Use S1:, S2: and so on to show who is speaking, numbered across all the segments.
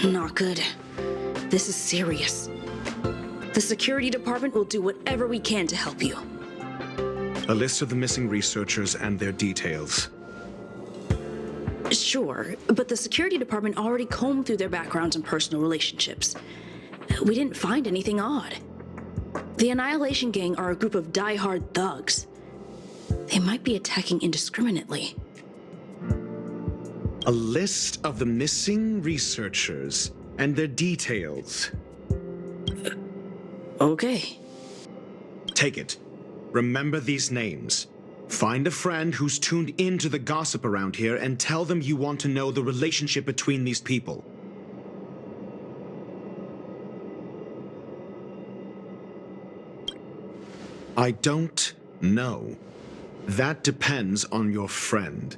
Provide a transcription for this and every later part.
S1: Not good. This is serious. The security department will do whatever we can to help you.
S2: A list of the missing researchers and their details.
S1: Sure, but the security department already combed through their backgrounds and personal relationships. We didn't find anything odd. The Annihilation Gang are a group of die-hard thugs. They might be attacking indiscriminately.
S2: A list of the missing researchers and their details.
S1: Okay.
S2: Take it. Remember these names. Find a friend who's tuned into the gossip around here and tell them you want to know the relationship between these people. I don't know. That depends on your friend.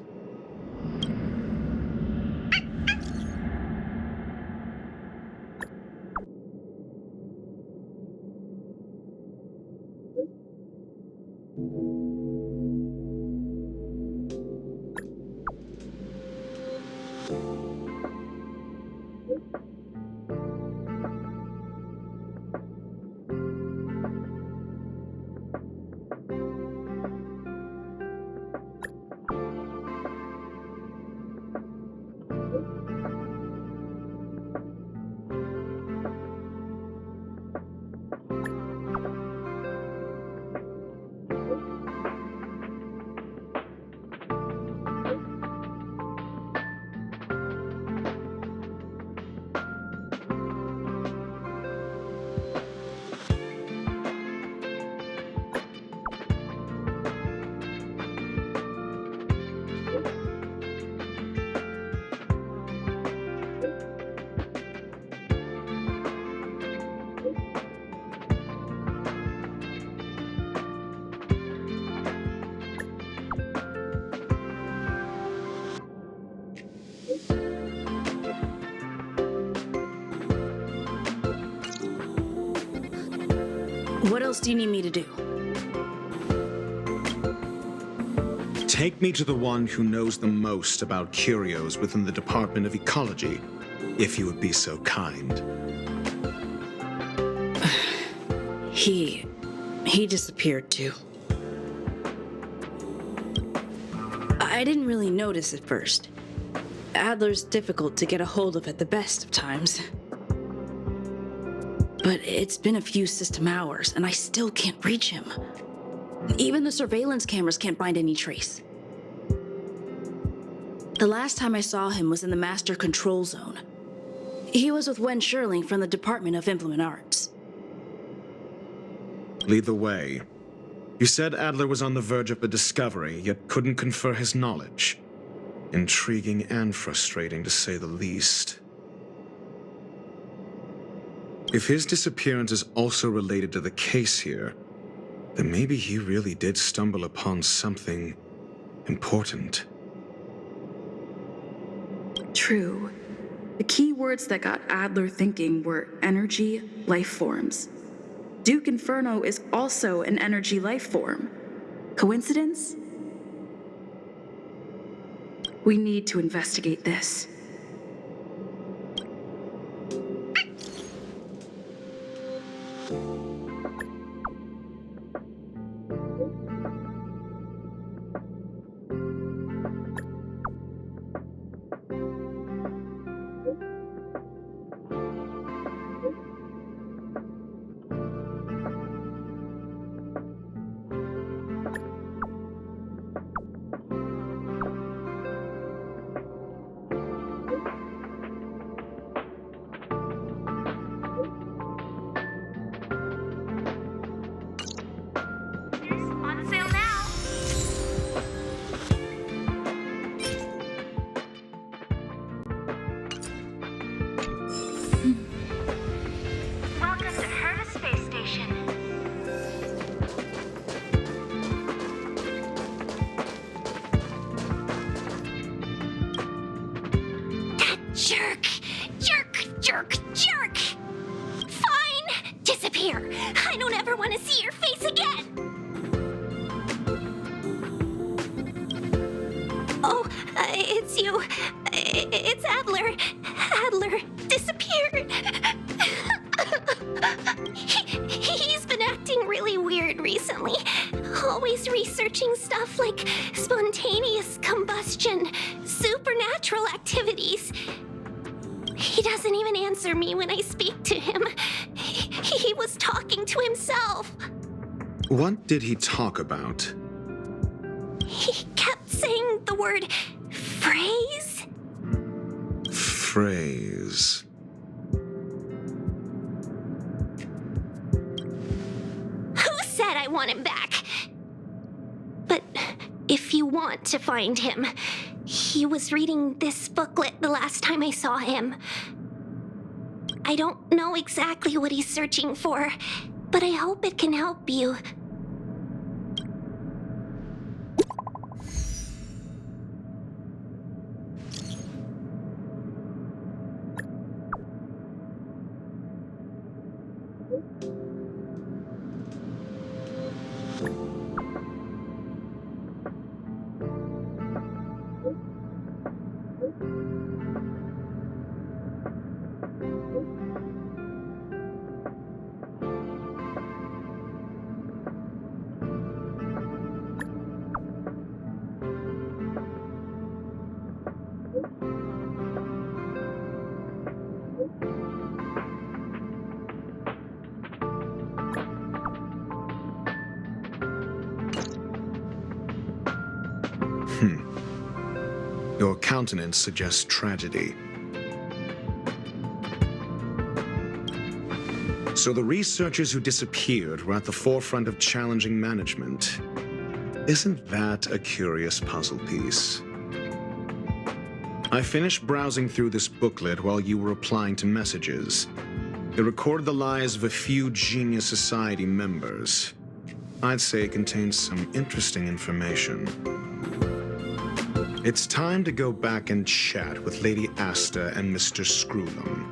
S1: What else do you need me to do?
S2: Take me to the one who knows the most about curios within the Department of Ecology, if you would be so kind.
S1: He disappeared too. I didn't really notice at first. Adler's difficult to get a hold of at the best of times. But it's been a few system hours, and I still can't reach him. Even the surveillance cameras can't find any trace. The last time I saw him was in the Master Control Zone. He was with Wen Sherling from the Department of Implement Arts.
S2: Lead the way. You said Adler was on the verge of a discovery, yet couldn't confer his knowledge. Intriguing and frustrating, to say the least. If his disappearance is also related to the case here, then maybe he really did stumble upon something important.
S3: True. The key words that got Adler thinking were energy, life forms. Duke Inferno is also an energy life form. Coincidence? We need to investigate this.
S4: On sale now. Welcome to Hermes Space Station.
S5: That jerk! Jerk! Fine! Disappear! I don't ever want to see your face again! Oh, it's you. It's Adler. Adler, disappear! weird. He's been acting really weird recently. Always researching stuff like spontaneous combustion, supernatural activities. He doesn't even answer me when I speak to him. He was talking to himself.
S2: What did he talk about?
S5: He kept saying the word phrase.
S2: Phrase.
S5: Who said I want him back? But if you want to find him, he was reading this booklet the last time I saw him. I don't know exactly what he's searching for, but I hope it can help you.
S2: Your countenance suggests tragedy. So the researchers who disappeared were at the forefront of challenging management. Isn't that a curious puzzle piece? I finished browsing through this booklet while you were replying to messages. It recorded the lives of a few Genius Society members. I'd say it contains some interesting information. It's time to go back and chat with Lady Asta and Mr. Screwlum.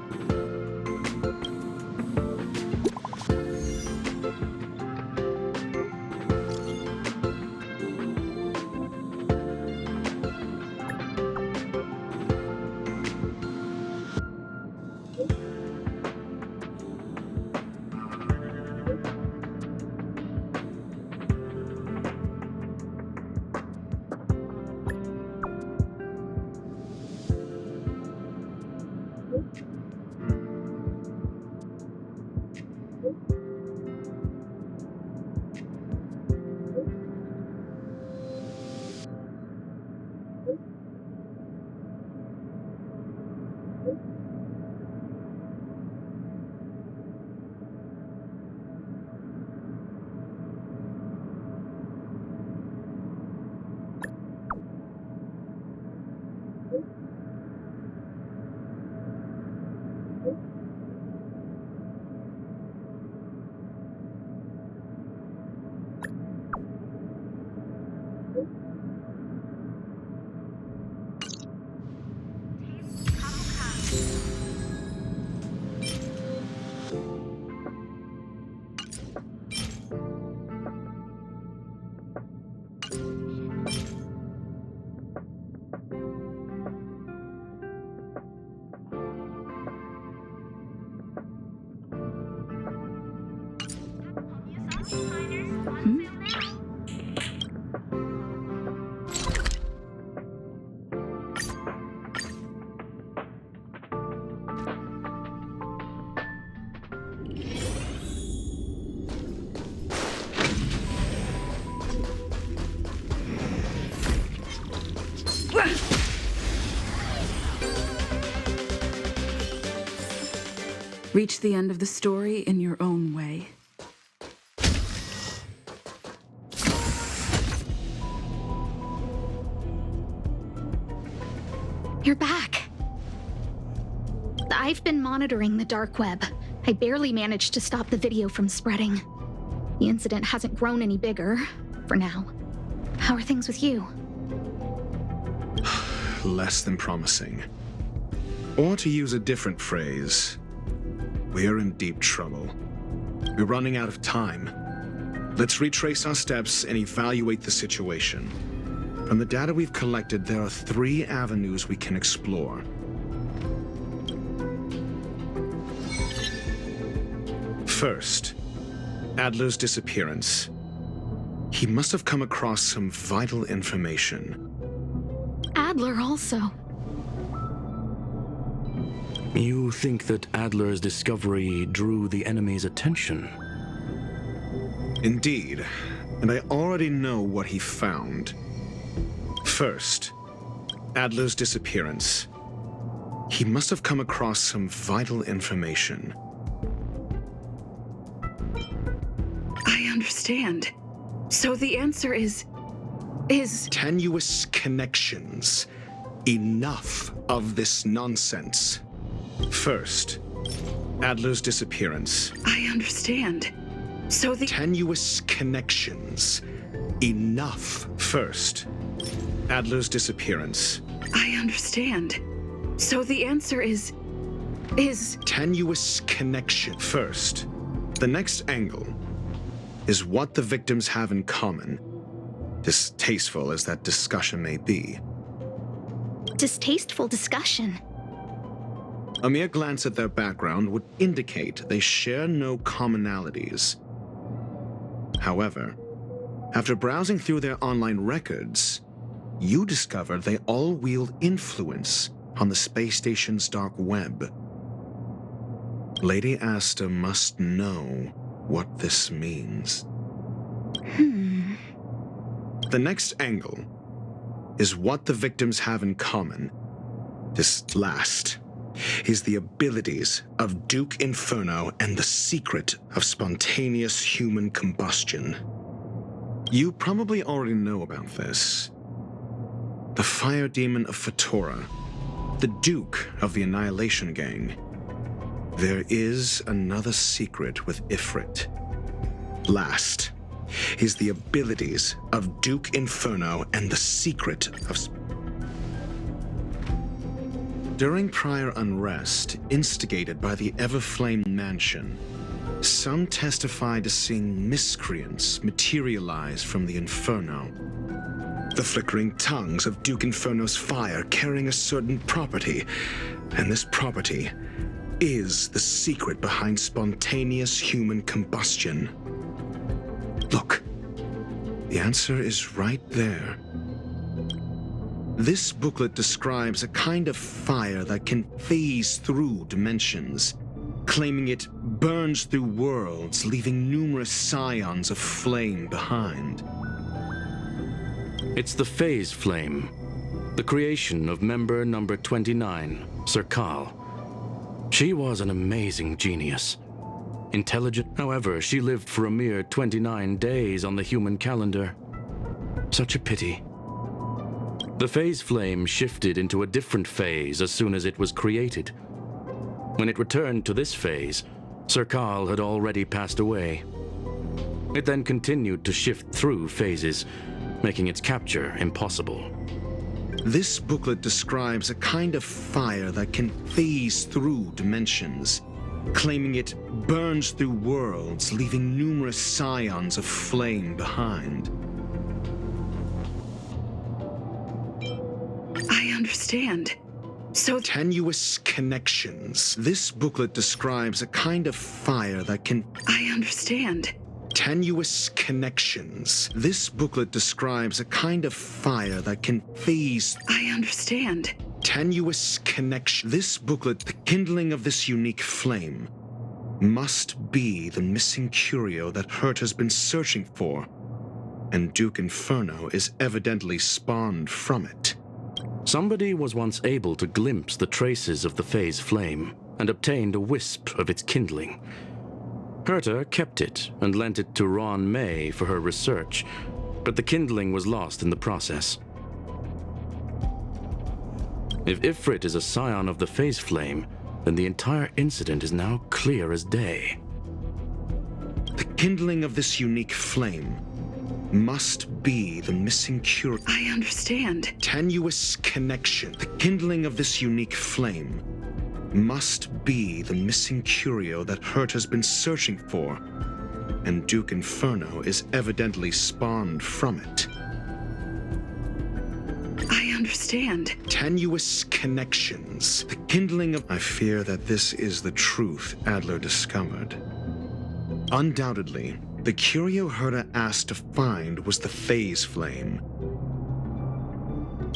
S3: Reach the end of the story in your own way.
S6: You're back. I've been monitoring the dark web. I barely managed to stop the video from spreading. The incident hasn't grown any bigger, for now. How are things with you?
S2: Less than promising. Or to use a different phrase, we're in deep trouble. We're running out of time. Let's retrace our steps and evaluate the situation. From the data we've collected, there are 3 avenues we can explore. First, Adler's disappearance. He must have come across some vital information.
S6: Adler also.
S7: You think that Adler's discovery drew the enemy's attention?
S2: Indeed, and I already know what he found. First, Adler's disappearance. He must have come across some vital information.
S3: I understand. So the answer is...
S2: Tenuous connections. Enough of this nonsense. First, Adler's disappearance.
S3: I understand. So the...
S2: Tenuous connections. Enough. First, Adler's disappearance.
S3: I understand. So the answer is...
S2: Tenuous connection. First, the next angle is what the victims have in common, distasteful as that discussion may be.
S6: Distasteful discussion.
S2: A mere glance at their background would indicate they share no commonalities. However, after browsing through their online records, you discover they all wield influence on the space station's dark web. Lady Asta must know what this means. The next angle is what the victims have in common. This last is the abilities of Duke Inferno and the secret of spontaneous human combustion. You probably already know about this. The fire demon of Fatora, the Duke of the Annihilation Gang. There is another secret with Ifrit. Last is the abilities of Duke Inferno and the secret of... During prior unrest instigated by the Everflame Mansion, some testified to seeing miscreants materialize from the Inferno. The flickering tongues of Duke Inferno's fire carrying a certain property, and this property is the secret behind spontaneous human combustion. Look, the answer is right there. This booklet describes a kind of fire that can phase through dimensions, claiming it burns through worlds, leaving numerous scions of flame behind.
S7: It's the phase flame, the creation of member number 29, Sir Kal. She was an amazing genius. Intelligent, however, she lived for a mere 29 days on the human calendar. Such a pity. The phase flame shifted into a different phase as soon as it was created. When it returned to this phase, Sir Kal had already passed away. It then continued to shift through phases, making its capture impossible.
S2: This booklet describes a kind of fire that can phase through dimensions, claiming it burns through worlds, leaving numerous scions of flame behind.
S3: I understand. So
S2: tenuous connections. This booklet describes a kind of fire that can...
S3: I understand.
S2: Tenuous connections. This booklet describes a kind of fire that can phase...
S3: I understand.
S2: Tenuous connection. This booklet, the kindling of this unique flame, must be the missing curio that Hurt has been searching for, and Duke Inferno is evidently spawned from it.
S7: Somebody was once able to glimpse the traces of the phase flame and obtained a wisp of its kindling. Herta kept it and lent it to Ron May for her research, but the kindling was lost in the process. If Ifrit is a scion of the phase flame, then the entire incident is now clear as day.
S2: The kindling of this unique flame must be the missing cure.
S3: I understand.
S2: Tenuous connection. The kindling of this unique flame must be the missing curio that Hurt has been searching for, and Duke Inferno is evidently spawned from it.
S3: I understand.
S2: Tenuous connections. The kindling of... I fear that this is the truth Adler discovered. Undoubtedly, the curio Herta asked to find was the phase flame.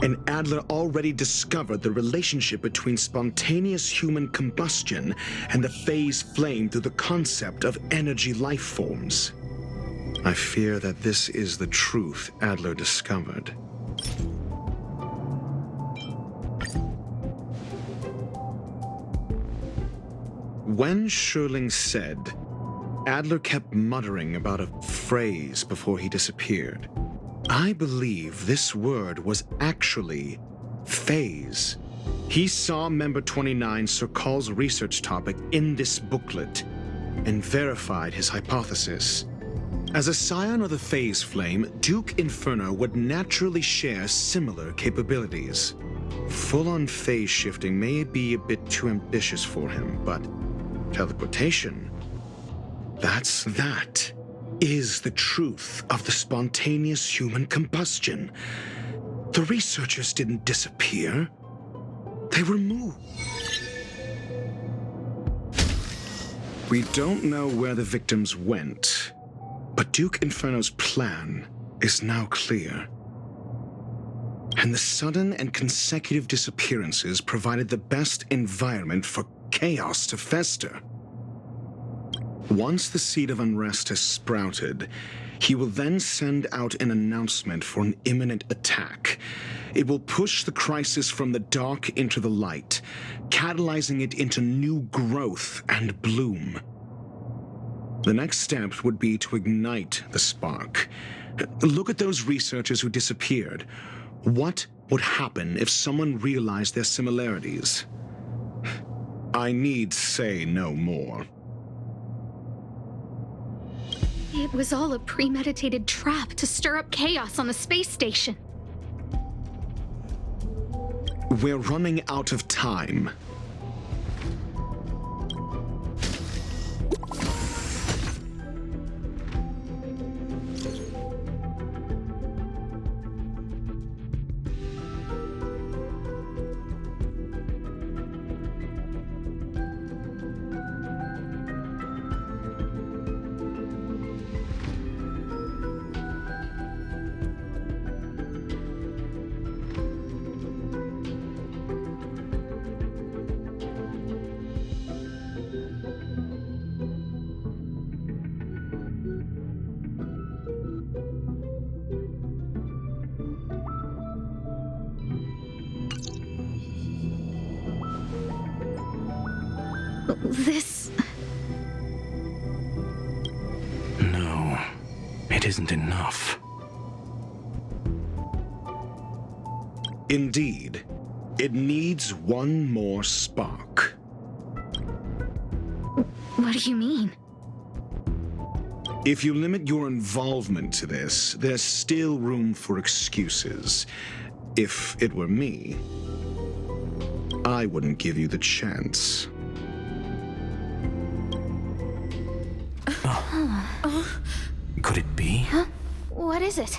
S2: And Adler already discovered the relationship between spontaneous human combustion and the phase flame through the concept of energy life forms. I fear that this is the truth Adler discovered. When Schurling said, Adler kept muttering about a phrase before he disappeared. I believe this word was actually phase. He saw Member 29 Sir Call's research topic in this booklet and verified his hypothesis. As a scion of the phase flame, Duke Inferno would naturally share similar capabilities. Full-on phase shifting may be a bit too ambitious for him, but teleportation, that is the truth of the spontaneous human combustion. The researchers didn't disappear. They were moved. We don't know where the victims went, but Duke Inferno's plan is now clear. And the sudden and consecutive disappearances provided the best environment for chaos to fester. Once the seed of unrest has sprouted, he will then send out an announcement for an imminent attack. It will push the crisis from the dark into the light, catalyzing it into new growth and bloom. The next step would be to ignite the spark. Look at those researchers who disappeared. What would happen if someone realized their similarities? I need say no more.
S6: It was all a premeditated trap to stir up chaos on the space station.
S2: We're running out of time.
S6: This...
S7: No, it isn't enough.
S2: Indeed, it needs one more spark.
S6: What do you mean?
S2: If you limit your involvement to this, there's still room for excuses. If it were me, I wouldn't give you the chance.
S7: Could it be?
S6: Huh? What is it?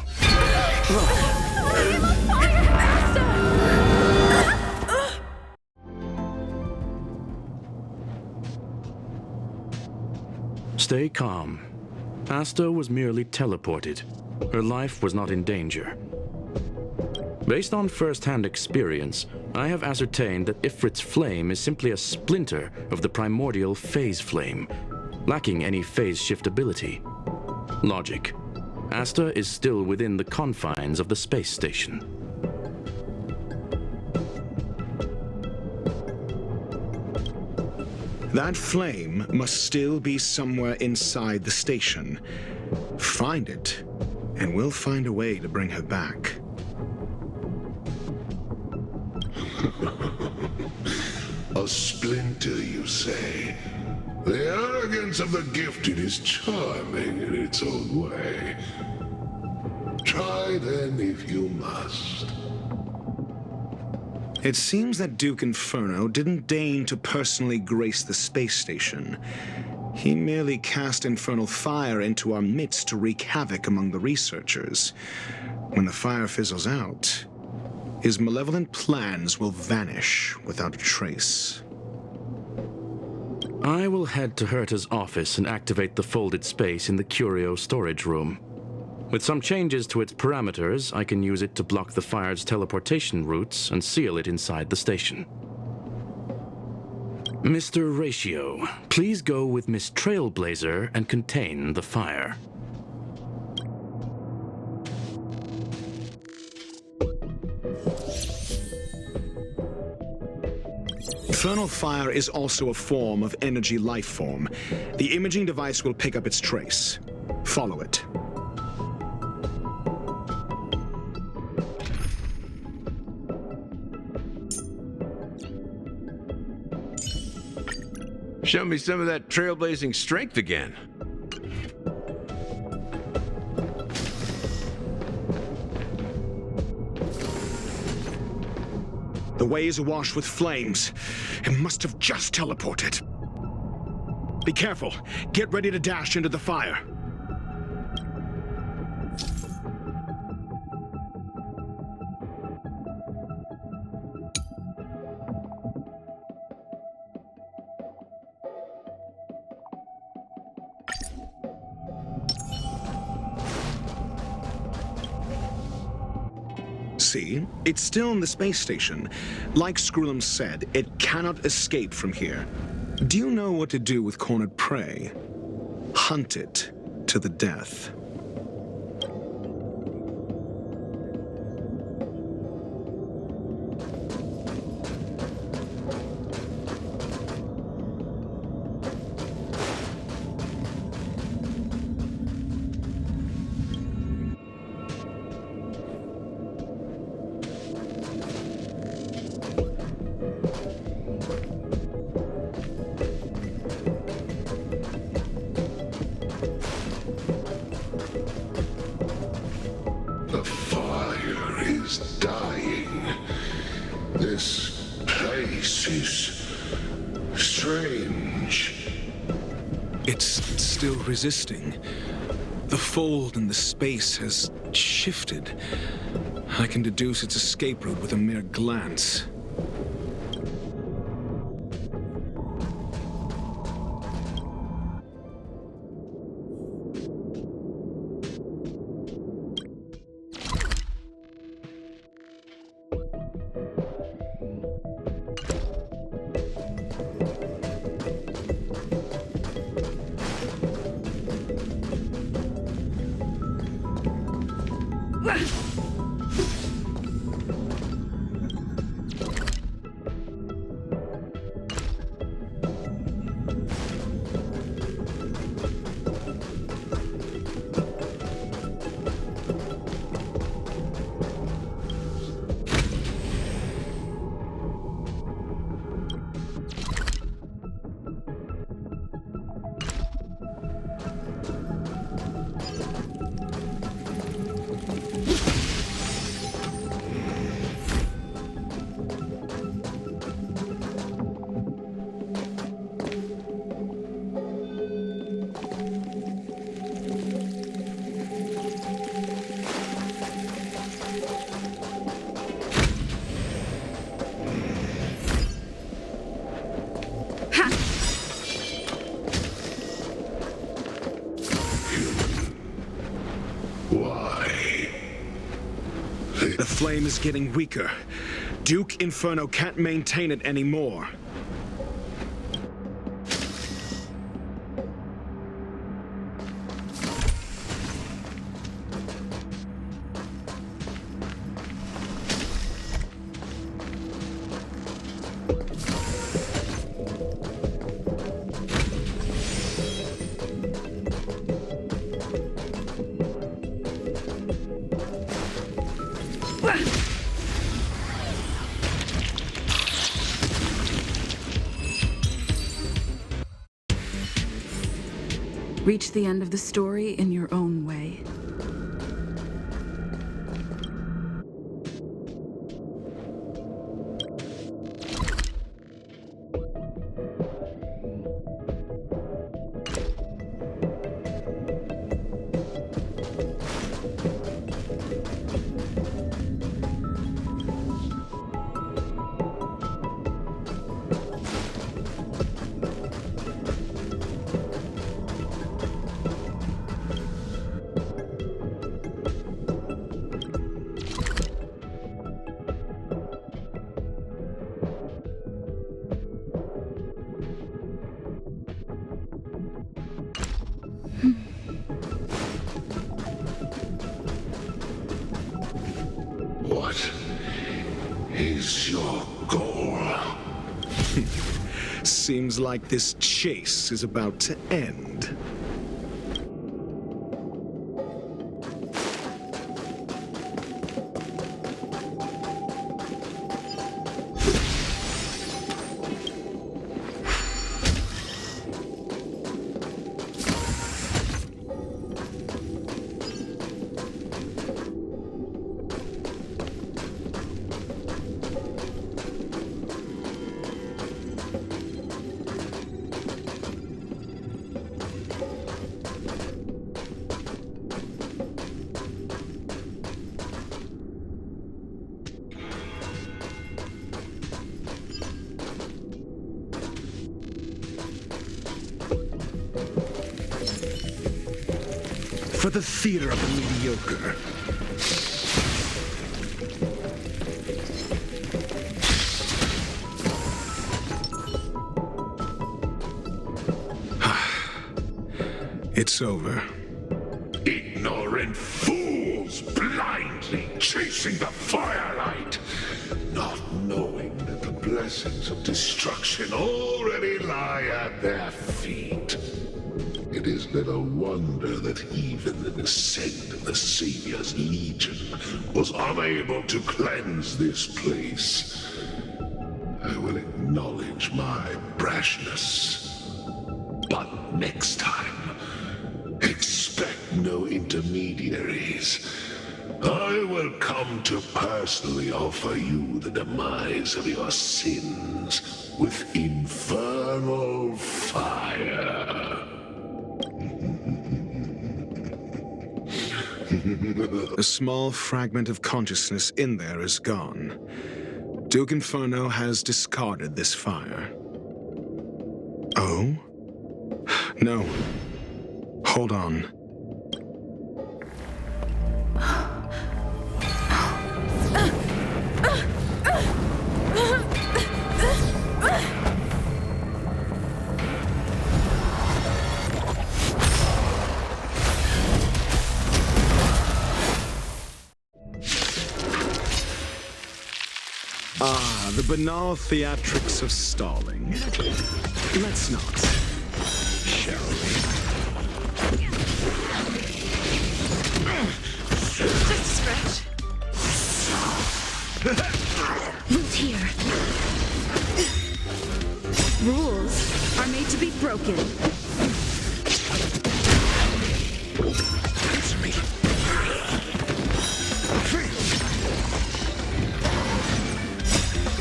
S7: Stay calm. Asta was merely teleported. Her life was not in danger. Based on first-hand experience, I have ascertained that Ifrit's flame is simply a splinter of the primordial phase flame, lacking any phase shift ability. Logic. Asta is still within the confines of the space station.
S2: That flame must still be somewhere inside the station. Find it, and we'll find a way to bring her back.
S8: A splinter, you say? The arrogance of the gifted is charming in its own way. Try then if you must.
S2: It seems that Duke Inferno didn't deign to personally grace the space station. He merely cast infernal fire into our midst to wreak havoc among the researchers. When the fire fizzles out, his malevolent plans will vanish without a trace.
S7: I will head to Herta's office and activate the folded space in the curio storage room. With some changes to its parameters, I can use it to block the fire's teleportation routes and seal it inside the station. Mr. Ratio, please go with Miss Trailblazer and contain the fire.
S2: Infernal fire is also a form of energy life form. The imaging device will pick up its trace. Follow it.
S9: Show me some of that trailblazing strength again.
S2: The way is awash with flames. It must have just teleported. Be careful. Get ready to dash into the fire. See? It's still in the space station. Like Skrullum said, it cannot escape from here. Do you know what to do with cornered prey? Hunt it to the death.
S8: The fire is dying. This place is strange.
S2: It's still resisting. The fold in the space has shifted. I can deduce its escape route with a mere glance.
S8: Why?
S2: The flame is getting weaker. Duke Inferno can't maintain it anymore.
S3: Reach the end of the story in your own way.
S2: Seems like this chase is about to end. For the theater of the mediocre. It's over.
S8: Ignorant fools blindly chasing the firelight, not knowing that the blessings of destruction already lie at their feet. It is little wonder that even the descent of the Savior's Legion was unable to cleanse this place. I will acknowledge my brashness. But next time, expect no intermediaries. I will come to personally offer you the demise of your sins with infernal fire.
S2: A small fragment of consciousness in there is gone. Duke Inferno has discarded this fire. Oh? No. Hold on. Ah, the banal theatrics of stalling. Let's not, shall we?
S1: Just a scratch.
S6: Loot here.
S1: Rules are made to be broken.
S2: Answer me.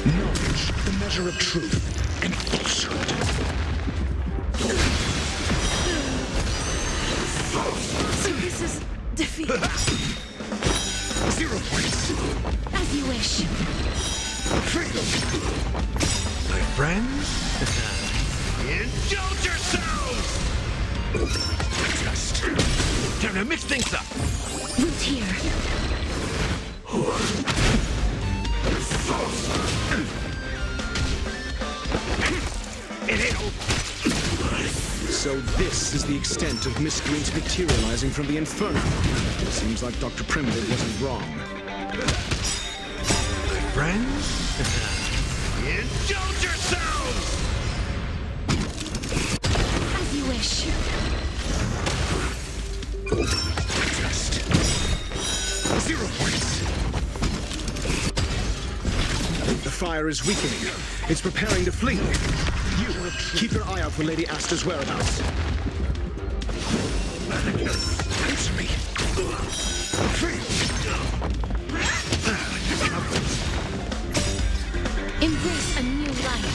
S2: Knowledge, the measure of truth and falsehood.
S1: So this is defeat.
S2: 0 points.
S6: As you wish.
S9: My friends? Indulge yourselves! Time to mix things up.
S6: Loot here.
S9: It ain't over.
S2: So this is the extent of miscreants materializing from the Inferno. It seems like Dr. Primitive wasn't wrong.
S9: My friends? Indulge yourselves!
S6: As you wish.
S2: Just 0 points. The fire is weakening. It's preparing to flee. You, keep your eye out for Lady Asta's whereabouts. Answer me.
S6: Embrace a new life.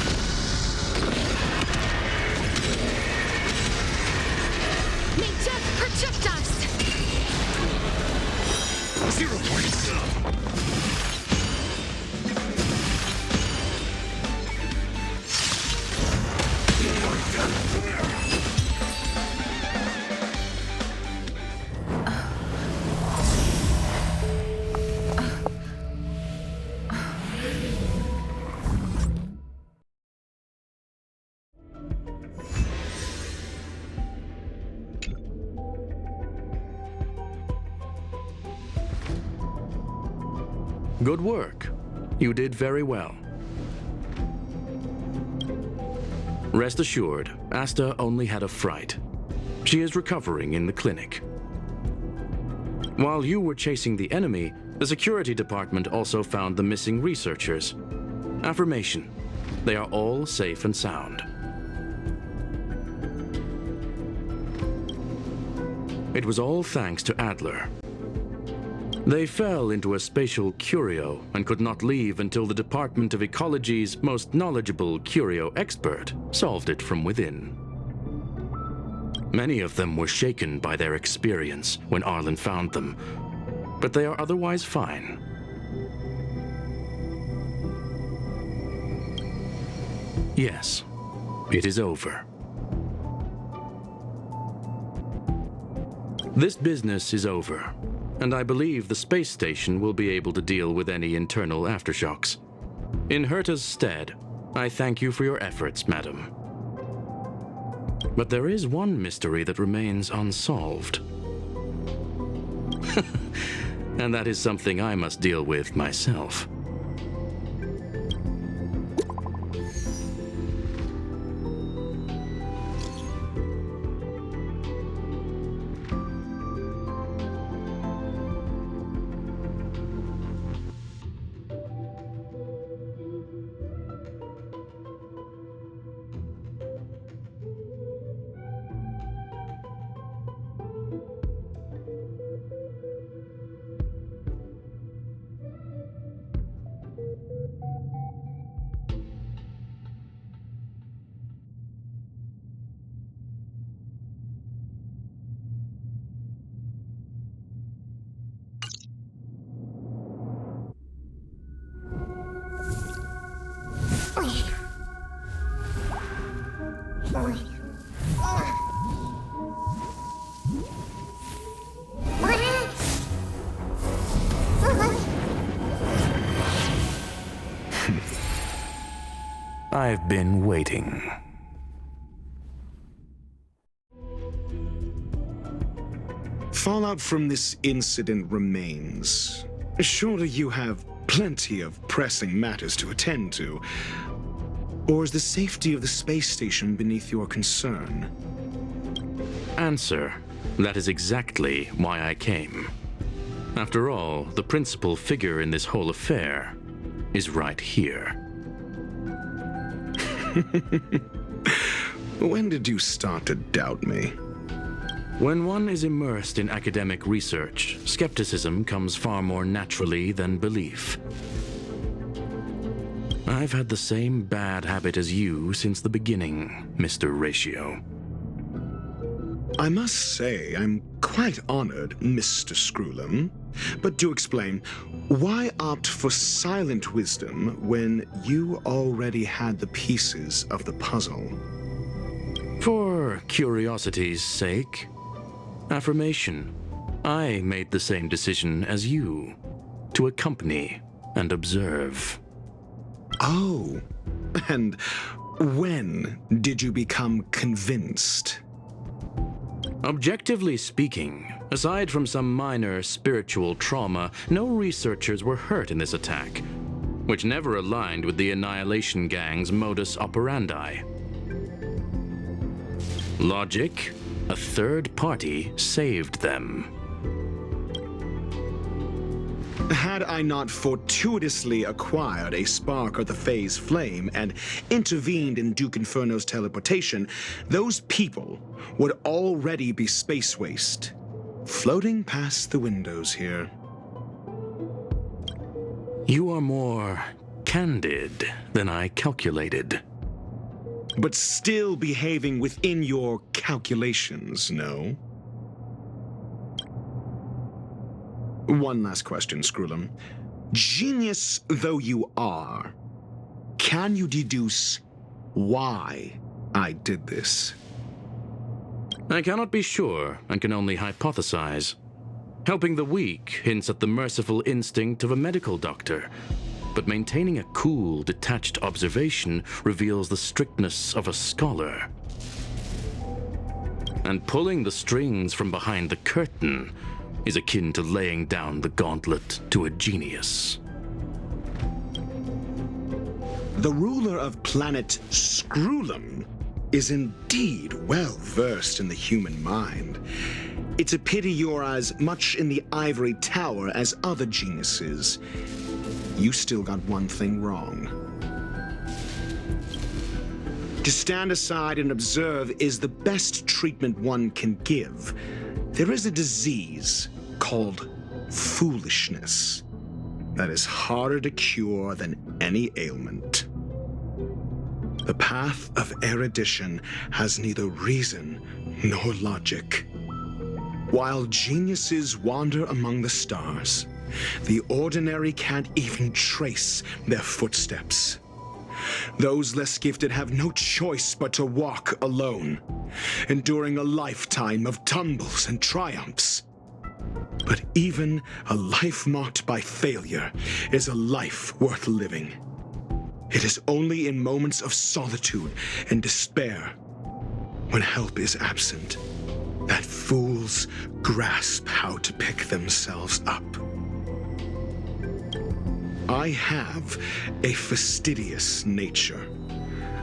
S6: May death protect us!
S2: 0 points.
S7: Good work. You did very well. Rest assured, Asta only had a fright. She is recovering in the clinic. While you were chasing the enemy, the security department also found the missing researchers. Affirmation: they are all safe and sound. It was all thanks to Adler. They fell into a spatial curio and could not leave until the Department of Ecology's most knowledgeable curio expert solved it from within. Many of them were shaken by their experience when Arlen found them, but they are otherwise fine. Yes, it is over. This business is over, and I believe the space station will be able to deal with any internal aftershocks. In Herta's stead, I thank you for your efforts, madam. But there is one mystery that remains unsolved. And that is something I must deal with myself. I've been waiting.
S2: Fallout from this incident remains. Surely you have plenty of pressing matters to attend to. Or is the safety of the space station beneath your concern?
S7: Answer: that is exactly why I came. After all, the principal figure in this whole affair is right here.
S2: When did you start to doubt me?
S7: When one is immersed in academic research, skepticism comes far more naturally than belief. I've had the same bad habit as you since the beginning, Mr. Ratio.
S2: I must say I'm quite honored, Mr. Screwlam. But do explain, why opt for silent wisdom when you already had the pieces of the puzzle?
S7: For curiosity's sake. Affirmation: I made the same decision as you, to accompany and observe.
S2: Oh, and when did you become convinced?
S7: Objectively speaking, aside from some minor spiritual trauma, no researchers were hurt in this attack, which never aligned with the Annihilation Gang's modus operandi. Logic: a third party saved them.
S2: Had I not fortuitously acquired a spark of the phase flame and intervened in Duke Inferno's teleportation, those people would already be space waste, floating past the windows here.
S7: You are more candid than I calculated.
S2: But still behaving within your calculations, no? One last question, Screwlam. Genius though you are, can you deduce why I did this?
S7: I cannot be sure and can only hypothesize. Helping the weak hints at the merciful instinct of a medical doctor, but maintaining a cool, detached observation reveals the strictness of a scholar. And pulling the strings from behind the curtain is akin to laying down the gauntlet to a genius.
S2: The ruler of planet Screwlam is indeed well versed in the human mind. It's a pity you're as much in the ivory tower as other geniuses. You still got one thing wrong. To stand aside and observe is the best treatment one can give. There is a disease called foolishness that is harder to cure than any ailment. The path of erudition has neither reason nor logic. While geniuses wander among the stars, the ordinary can't even trace their footsteps. Those less gifted have no choice but to walk alone, enduring a lifetime of tumbles and triumphs. But even a life marked by failure is a life worth living. It is only in moments of solitude and despair, when help is absent, that fools grasp how to pick themselves up. I have a fastidious nature.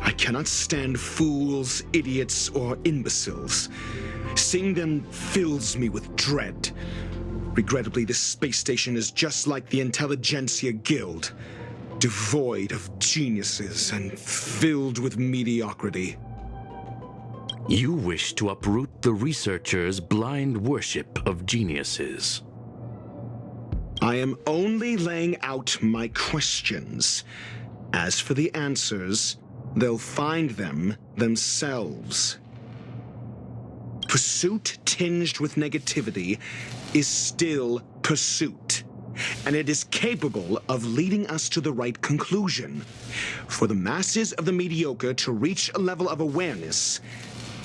S2: I cannot stand fools, idiots, or imbeciles. Seeing them fills me with dread. Regrettably, this space station is just like the Intelligentsia Guild, devoid of geniuses and filled with mediocrity.
S7: You wish to uproot the researchers' blind worship of geniuses.
S2: I am only laying out my questions. As for the answers, they'll find them themselves. Pursuit tinged with negativity is still pursuit, and it is capable of leading us to the right conclusion. For the masses of the mediocre to reach a level of awareness,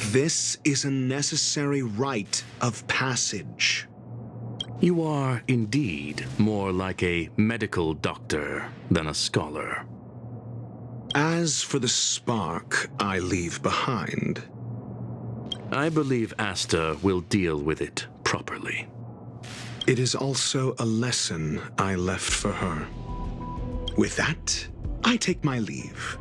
S2: this is a necessary rite of passage.
S7: You are indeed more like a medical doctor than a scholar.
S2: As for the spark I leave behind,
S7: I believe Asta will deal with it properly.
S2: it is also a lesson I left for her. With that, I take my leave.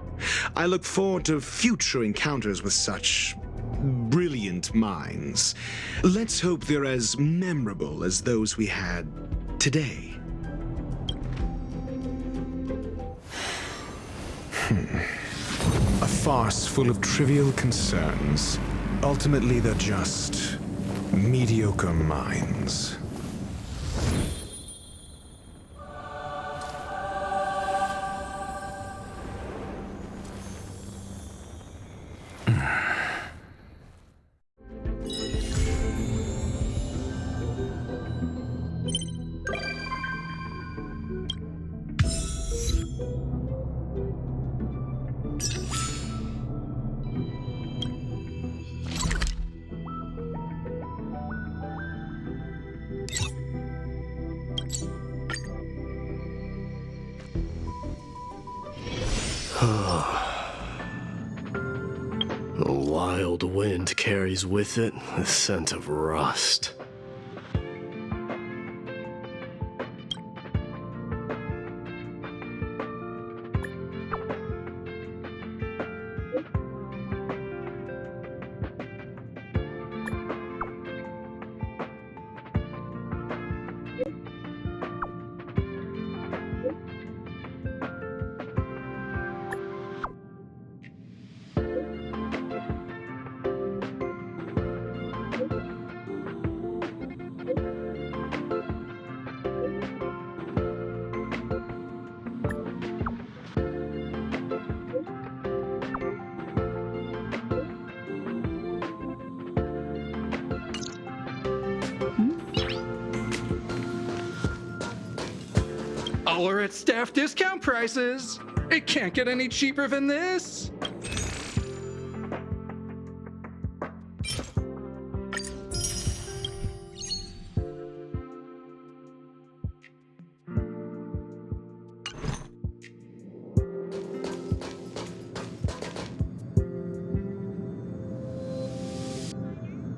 S2: I look forward to future encounters with such brilliant minds. Let's hope they're as memorable as those we had today. A farce full of trivial concerns. Ultimately, they're just mediocre minds.
S10: The wild wind carries with it the scent of rust.
S11: All are at staff discount prices. It can't get any cheaper than this.